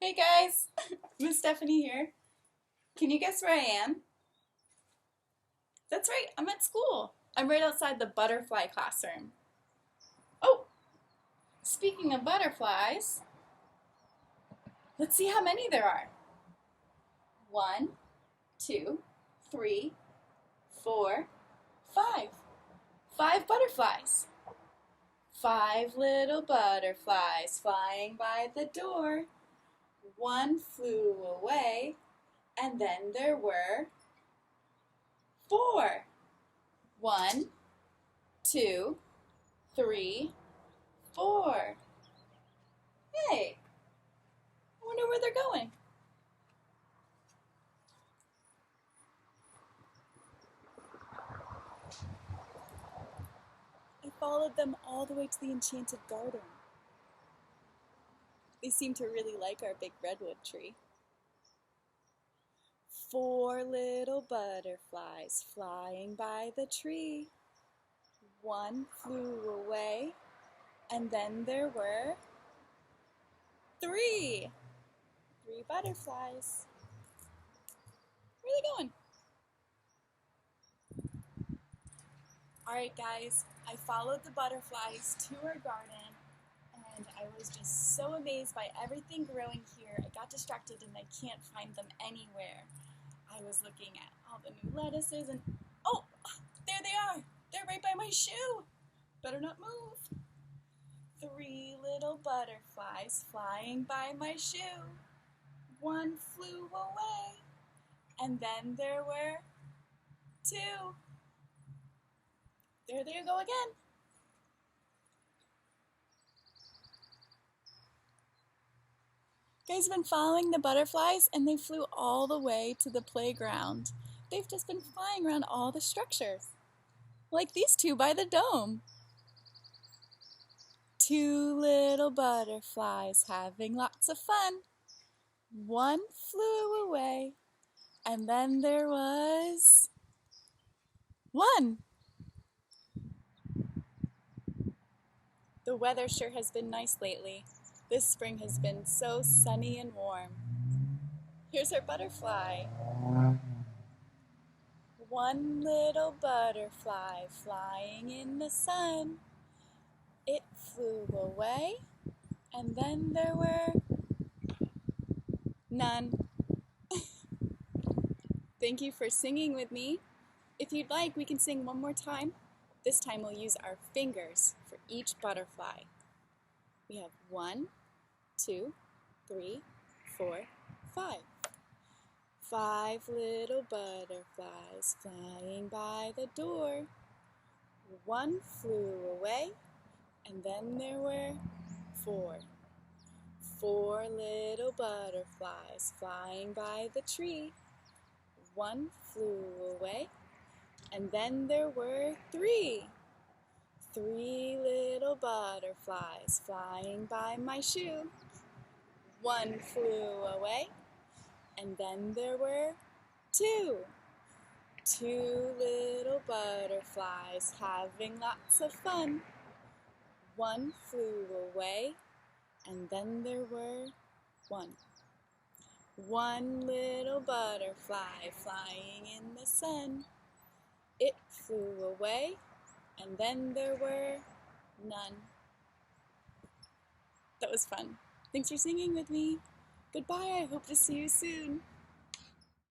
Hey guys, Miss Stephanie here. Can you guess where I am? That's right, I'm at school. I'm right outside the butterfly classroom. Oh, speaking of butterflies, let's see how many there are. 1, 2, 3, 4, 5. 5 butterflies. 5 little butterflies flying by the door. One flew away, and then there were 4. 1, 2, 3, 4. Hey, I wonder where they're going. I followed them all the way to the enchanted garden. They seem to really like our big redwood tree. 4 little butterflies flying by the tree. One flew away, and then there were 3. 3 butterflies. Where are they going? Alright guys, I followed the butterflies to our garden and I was just so amazed by everything growing here. I got distracted and I can't find them anywhere. I was looking at all the new lettuces and oh, there they are! They're right by my shoe! Better not move. 3 little butterflies flying by my shoe. One flew away, and then there were 2. There they go again. Guys have been following the butterflies and they flew all the way to the playground. They've just been flying around all the structures. Like these 2 by the dome. 2 little butterflies having lots of fun. One flew away, and then there was 1. The weather sure has been nice lately. This spring has been so sunny and warm. Here's our butterfly. 1 little butterfly flying in the sun. It flew away, and then there were none. Thank you for singing with me. If you'd like, we can sing one more time. This time we'll use our fingers for each butterfly. We have 1, 2, 3, 4, 5. 5 little butterflies flying by the door. One flew away, and then there were 4. 4 little butterflies flying by the tree. One flew away, and then there were 3. 3 little butterflies flying by my shoe. One flew away, and then there were 2. 2 little butterflies having lots of fun. One flew away, and then there were 1. 1 little butterfly flying in the sun. It flew away, and then there were none. That was fun. Thanks for singing with me. Goodbye, I hope to see you soon.